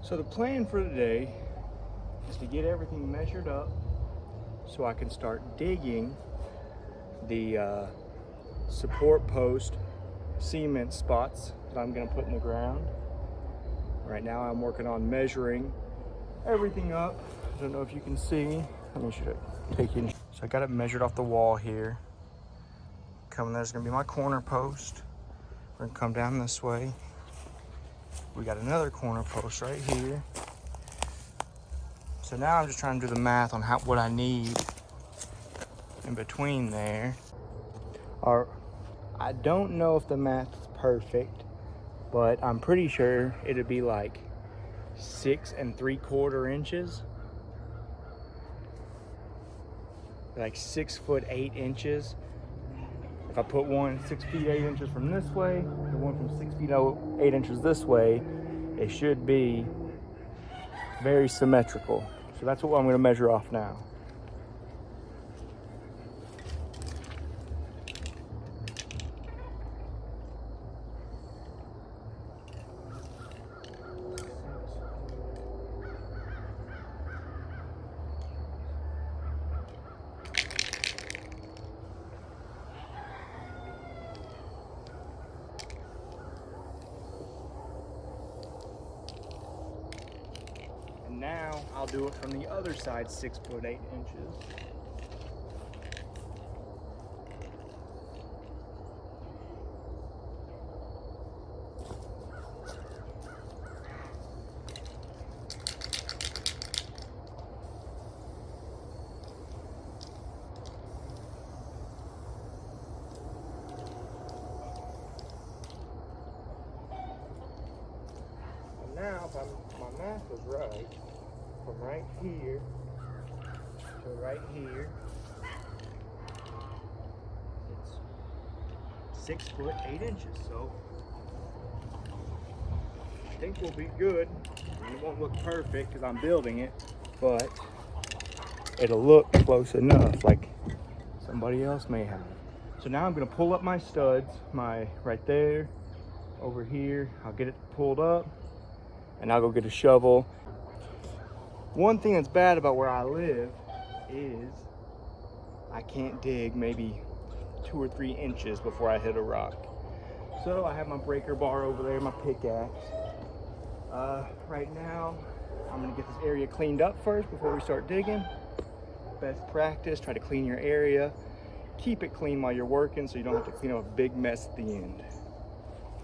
So the plan for today is to get everything measured up so I can start digging the support post cement spots that I'm gonna put in the ground. Right now I'm working on measuring everything up. I don't know if you can see. Let me should take in. So I got it measured off the wall here. Coming there's gonna be my corner post. We're gonna come down this way. We got another corner post right here. So now I'm just trying to do the math on what I need in between there. I don't know if the math is perfect, but I'm pretty sure it'd be like 6 3/4 inches. Like 6 foot 8 inches. If I put one 6 feet 8 inches from this way, and one from 6 feet 8 inches this way, it should be very symmetrical. So that's what I'm gonna measure off now. And now I'll do it from the other side, 6 foot 8 inches. And now, if my math is right, from right here to right here, it's 6 foot 8 inches. So I think we'll be good. I mean, it won't look perfect because I'm building it, but it'll look close enough, like somebody else may have. So now I'm gonna pull up my studs, right there, over here. I'll get it pulled up, and I'll go get a shovel. One thing that's bad about where I live is I can't dig maybe 2 or 3 inches before I hit a rock. So I have my breaker bar over there, my pickaxe. Right now, I'm gonna get this area cleaned up first before we start digging. Best practice, try to clean your area. Keep it clean while you're working so you don't have to clean up a big mess at the end.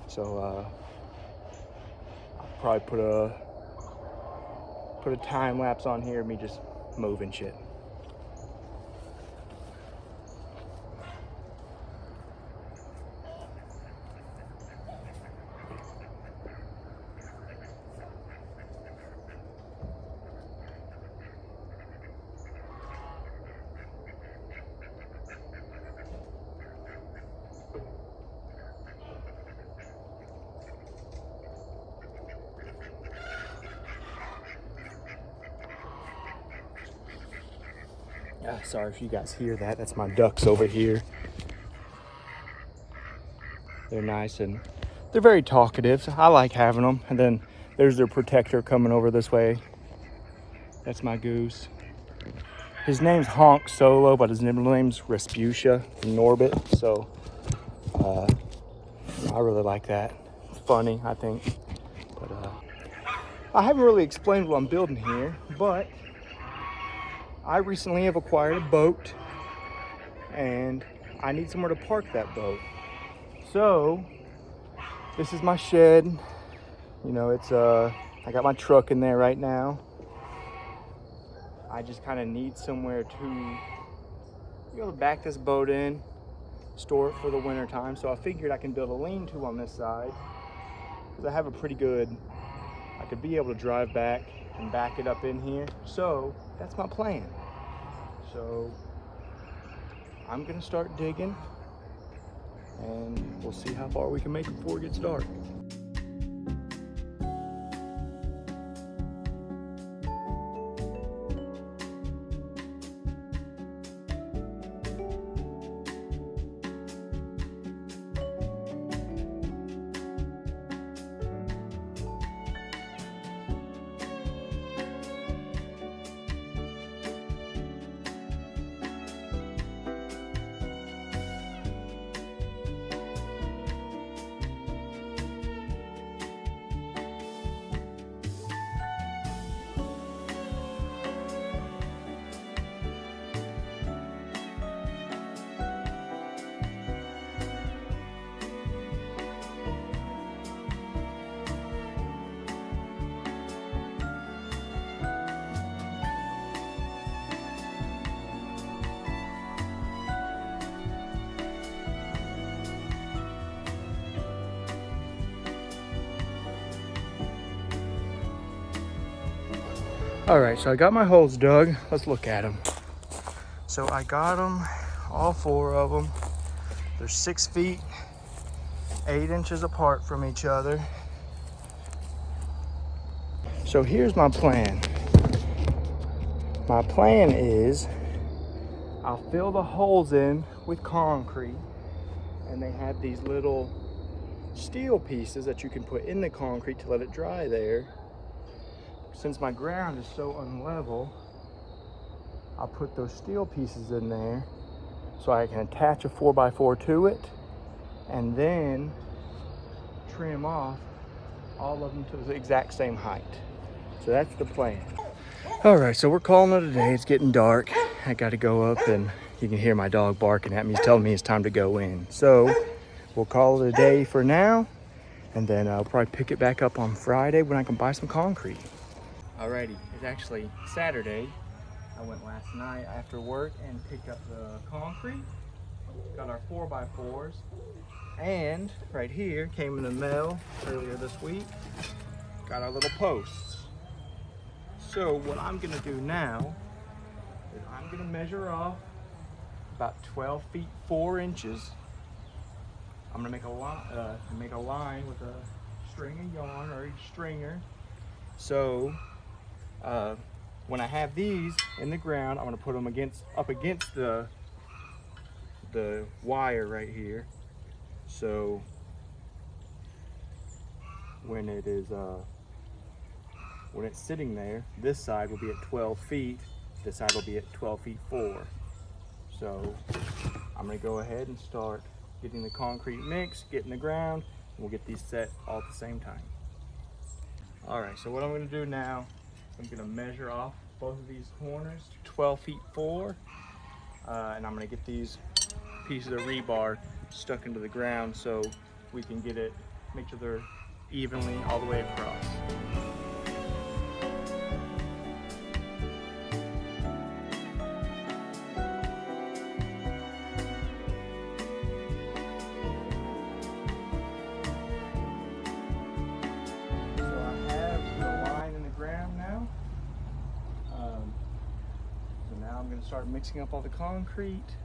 So I'll probably put a time lapse on here of me just moving shit. Sorry if you guys hear that. That's my ducks over here. They're nice and they're very talkative. So I like having them. And then there's their protector coming over this way. That's my goose. His name's Honk Solo, but his name's Respucia from Norbit. So I really like that. It's funny, I think. But I haven't really explained what I'm building here, but I recently have acquired a boat and I need somewhere to park that boat. So this is my shed. You know, I got my truck in there right now. I just kind of need somewhere to be able to back this boat in, store it for the winter time. So I figured I can build a lean-to on this side because I have a pretty good, I could be able to drive back and back it up in here. So that's my plan. So I'm gonna start digging and we'll see how far we can make it before it gets dark. All right, so I got my holes dug. Let's look at them. So I got them, all 4 of them. They're 6 feet, 8 inches apart from each other. So here's my plan. My plan is I'll fill the holes in with concrete, and they have these little steel pieces that you can put in the concrete to let it dry there. Since my ground is so unlevel, I'll put those steel pieces in there so I can attach a 4x4 to it and then trim off all of them to the exact same height. So that's the plan. All right, so we're calling it a day. It's getting dark. I got to go up, and you can hear my dog barking at me. He's telling me it's time to go in. So we'll call it a day for now, and then I'll probably pick it back up on Friday when I can buy some concrete. Alrighty, it's actually Saturday. I went last night after work and picked up the concrete. Got our 4x4s, and right here came in the mail earlier this week. Got our little posts. So what I'm gonna do now is I'm gonna measure off about 12 feet 4 inches. I'm gonna make a line with a string of yarn or a stringer. So when I have these in the ground, I'm gonna put them up against the wire right here. So when it's sitting there, this side will be at 12 feet, this side will be at 12 feet 4. So I'm gonna go ahead and start getting the concrete mix, get in the ground, and we'll get these set all at the same time. All right, so what I'm gonna do now, I'm gonna measure off both of these corners to 12 feet 4, and I'm gonna get these pieces of rebar stuck into the ground so we can make sure they're evenly all the way across. Start mixing up all the concrete.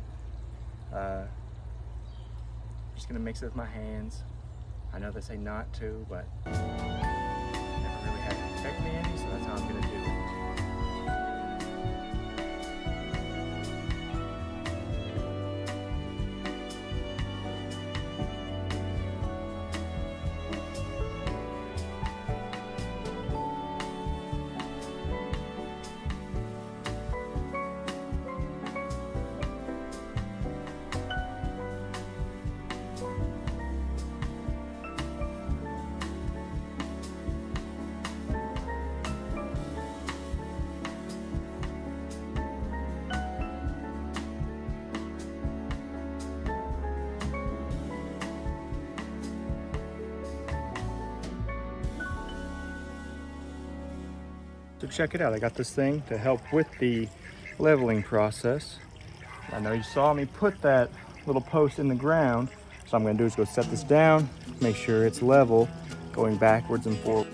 Just gonna mix it with my hands. I know they say not to, but never really had to protect me any, so that's how I'm gonna do it. So check it out, I got this thing to help with the leveling process. I know you saw me put that little post in the ground, so I'm gonna do is go set this down, make sure it's level, going backwards and forward.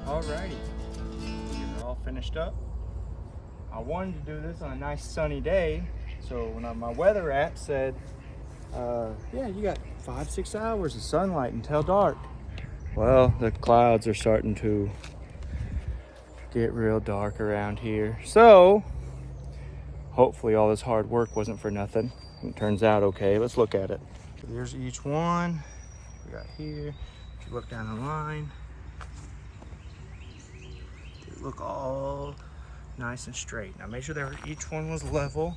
Alrighty, they're all finished up. I wanted to do this on a nice sunny day, so when my weather app said, yeah, you got 5-6 hours of sunlight until dark. Well, the clouds are starting to get real dark around here. So, hopefully all this hard work wasn't for nothing. It turns out okay. Let's look at it. So there's each one we got here. If you look down the line, they look all nice and straight. Now make sure each one was level.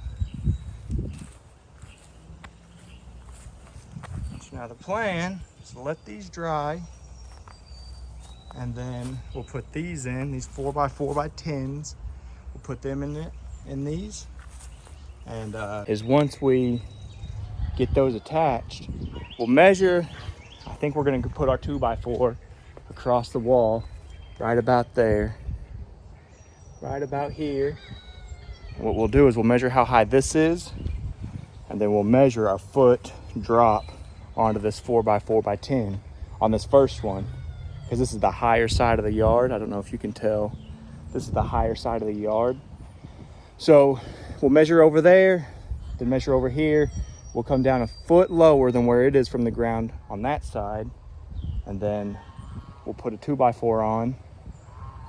So now the plan is to let these dry, and then we'll put these in, these 4x4x10s. We'll put them in these, And is once we get those attached, we'll measure. I think we're gonna put our 2x4 across the wall, right about there, right about here. And what we'll do is we'll measure how high this is, and then we'll measure a foot drop onto this 4x4x10 on this first one, because this is the higher side of the yard. I don't know if you can tell. This is the higher side of the yard. So we'll measure over there, then measure over here. We'll come down a foot lower than where it is from the ground on that side. And then we'll put a 2x4 on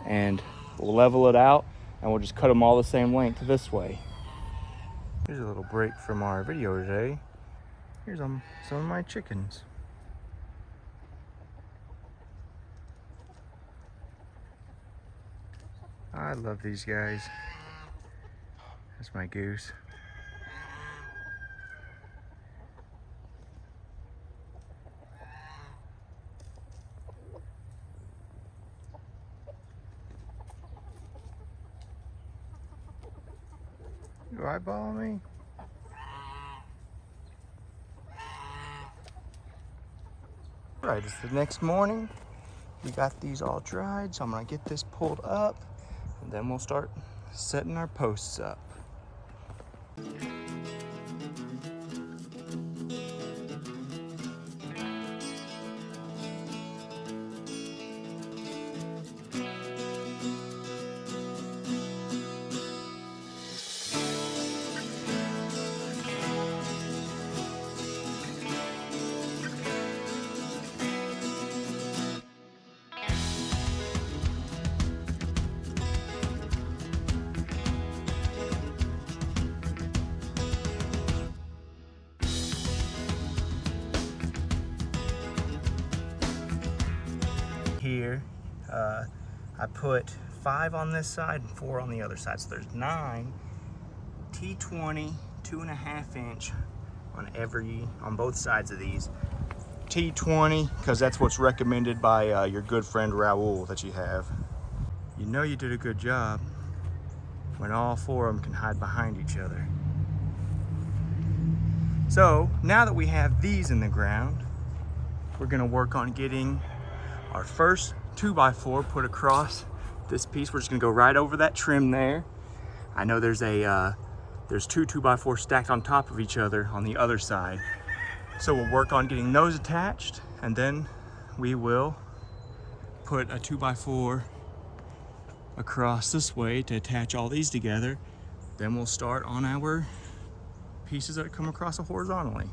and we'll level it out, and we'll just cut them all the same length this way. Here's a little break from our video today. Here's some of my chickens. I love these guys. That's my goose. You eyeball me? Right, it's the next morning. We got these all dried, so I'm gonna get this pulled up, and then we'll start setting our posts up. Here, I put 5 on this side and 4 on the other side, so there's 9 T20 2.5 inch on both sides of these. T20 because that's what's recommended by your good friend Raul that you have. You know you did a good job when all 4 of them can hide behind each other. So now that we have these in the ground, we're gonna work on getting our first 2x4 put across this piece. We're just gonna go right over that trim there. I know there's 2 2x4 stacked on top of each other on the other side. So we'll work on getting those attached, and then we will put a 2x4 across this way to attach all these together. Then we'll start on our pieces that come across horizontally.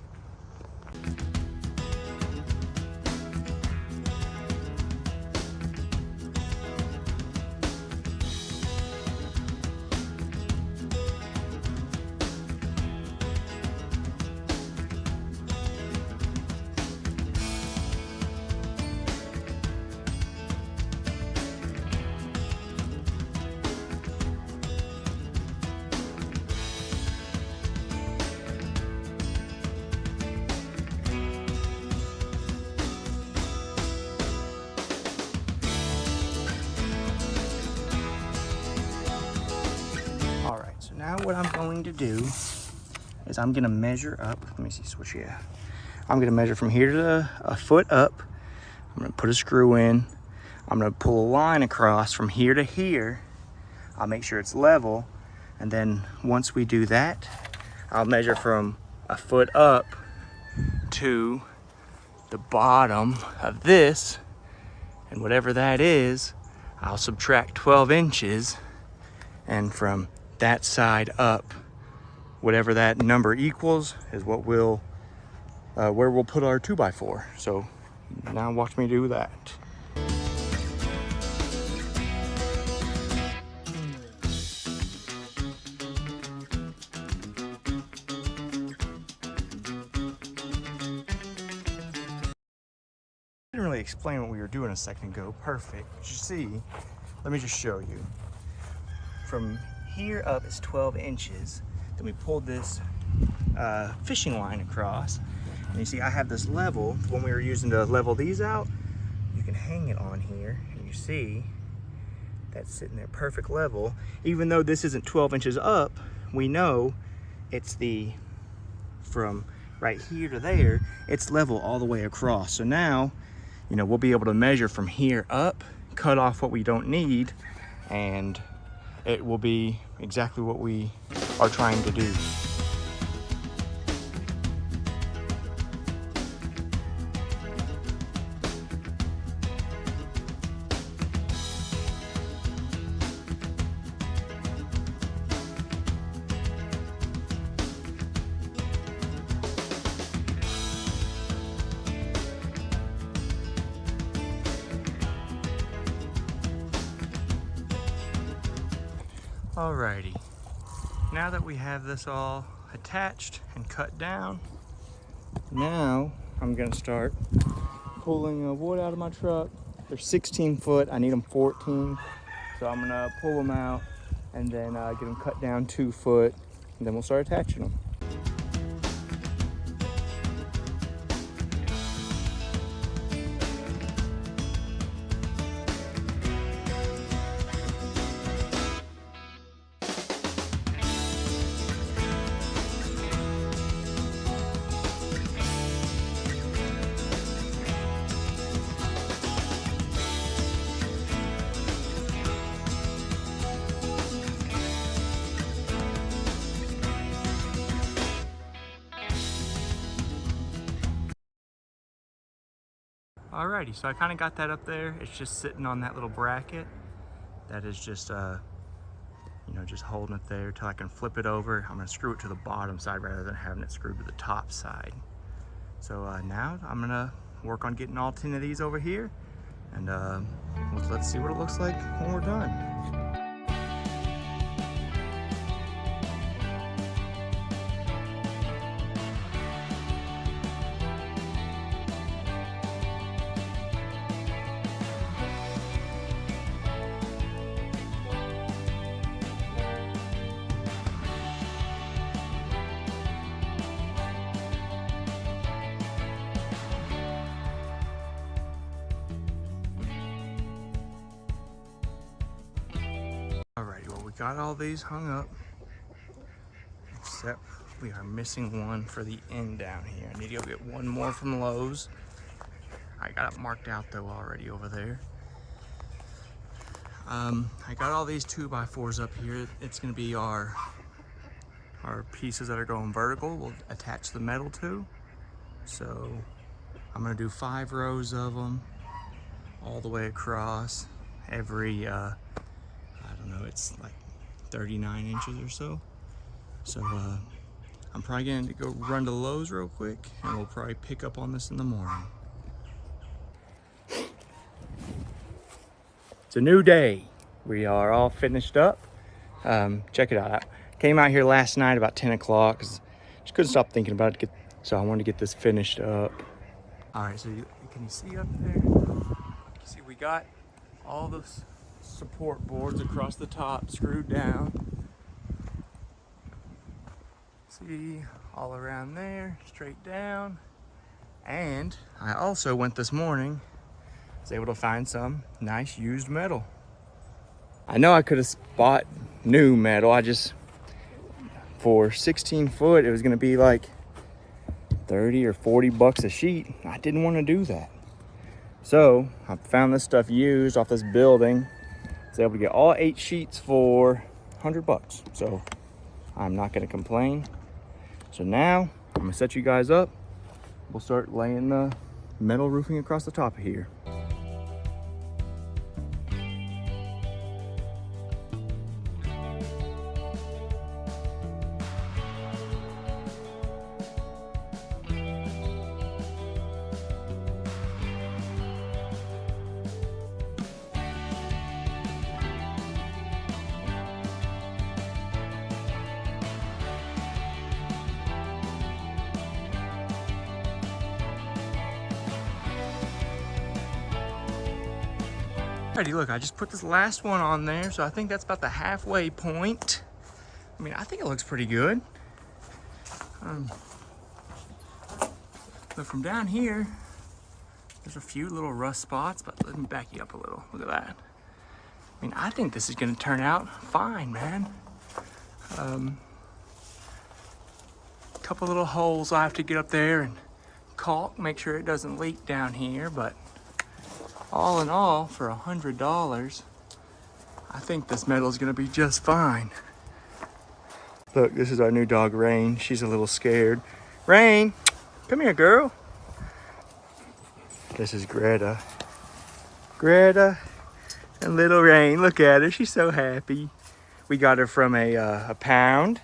Now what I'm going to do is I'm gonna measure up. Let me see, switch, yeah. I'm gonna measure from here to a foot up. I'm gonna put a screw in. I'm gonna pull a line across from here to here. I'll make sure it's level. And then once we do that, I'll measure from a foot up to the bottom of this. And whatever that is, I'll subtract 12 inches. And from that side up, whatever that number equals is what we'll where we'll put our 2x4. So now watch me do that. I didn't really explain what we were doing a second ago. Perfect. But you see, let me just show you. From here up is 12 inches. Then we pulled this fishing line across. And you see I have this level. When we were using to level these out, you can hang it on here. And you see that's sitting there perfect level. Even though this isn't 12 inches up, we know it's from right here to there, it's level all the way across. So now, you know, we'll be able to measure from here up, cut off what we don't need, and it will be exactly what we are trying to do. Alrighty, now that we have this all attached and cut down, now I'm gonna start pulling wood out of my truck. They're 16 foot, I need them 14. So I'm gonna pull them out and then get them cut down 2 foot, and then we'll start attaching them. Alrighty, so I kind of got that up there. It's just sitting on that little bracket. That is just, you know, just holding it there till I can flip it over. I'm gonna screw it to the bottom side rather than having it screwed to the top side. So now I'm gonna work on getting all 10 of these over here, and let's see what it looks like when we're done. Alrighty, well, we got all these hung up, except we are missing one for the end down here. I need to go get one more from Lowe's. I got it marked out though already over there. I got all these 2x4s up here. It's gonna be our pieces that are going vertical. We'll attach the metal to. So I'm gonna do 5 rows of them all the way across. Every, I don't know, it's like 39 inches or so. So I'm probably gonna go run to Lowe's real quick, and we'll probably pick up on this in the morning. It's a new day. We are all finished up. Check it out. I came out here last night about 10 o'clock because just couldn't stop thinking about it. So I wanted to get this finished up. All right, so can you see up there? You see we got all those support boards across the top screwed down. See, all around there, straight down. And I also went this morning, was able to find some nice used metal. I know I could have bought new metal. For 16 foot, it was gonna be like 30 or 40 bucks a sheet. I didn't want to do that. So I found this stuff used off this building. I was able to get all 8 sheets for 100 bucks. So I'm not gonna complain. So now I'm gonna set you guys up. We'll start laying the metal roofing across the top of here. Alrighty, look, I just put this last one on there, so I think that's about the halfway point. I mean, I think it looks pretty good. But from down here, there's a few little rust spots, but let me back you up a little. Look at that. I mean, I think this is gonna turn out fine, man. Couple little holes I have to get up there and caulk, make sure it doesn't leak down here, but all in all, for $100, I think this metal is gonna be just fine. Look, this is our new dog, Rain. She's a little scared. Rain, come here, girl. This is Greta. Greta and little Rain, look at her, she's so happy. We got her from a pound,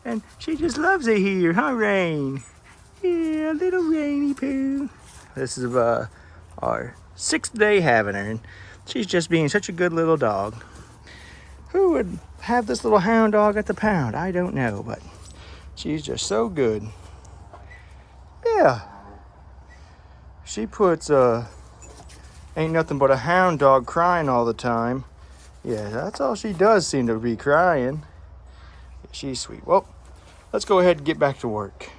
and she just loves it here, huh, Rain? Yeah, little Rainy Poo. This is our 6th day having her, and she's just being such a good little dog. Who would have this little hound dog at the pound? I don't know, but she's just so good. Yeah. She puts, ain't nothing but a hound dog crying all the time. Yeah, that's all she does, seem to be crying. She's sweet. Well, let's go ahead and get back to work.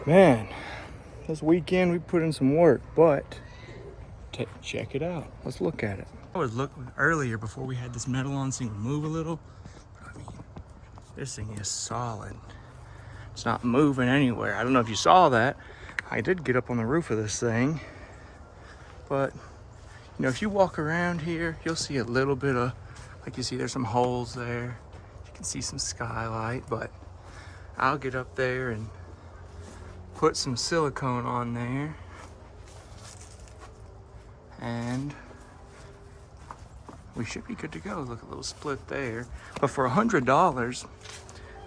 Man, this weekend we put in some work, but check it out. Let's look at it. I was looking earlier before we had this metal on, so you can move a little. I mean, this thing is solid. It's not moving anywhere. I don't know if you saw that. I did get up on the roof of this thing, but you know, if you walk around here, you'll see a little bit of, like you see there's some holes there. You can see some skylight, but I'll get up there and put some silicone on there, and we should be good to go. Look, a little split there. But for $100, I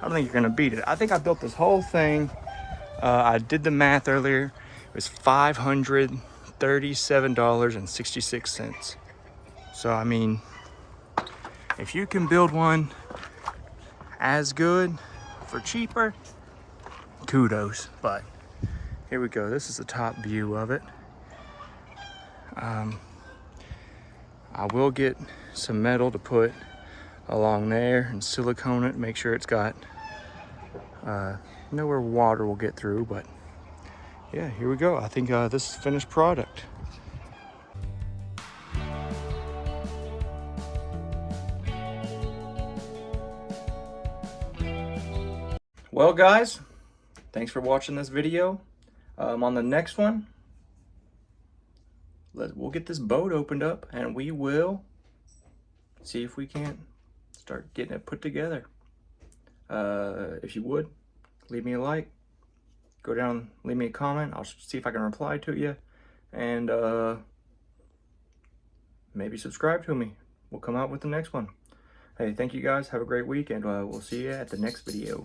don't think you're gonna beat it. I think I built this whole thing. I did the math earlier. It was $537.66. So I mean, if you can build one as good for cheaper, kudos. But here we go. This is the top view of it. I will get some metal to put along there and silicone it, make sure it's got nowhere water will get through. But yeah, here we go. I think this is finished product. Well, guys, thanks for watching this video. On the next one, we'll get this boat opened up and we will see if we can't start getting it put together. If you would, leave me a like, go down, leave me a comment. I'll see if I can reply to you, and maybe subscribe to me. We'll come out with the next one. Hey, thank you guys. Have a great week, and we'll see you at the next video.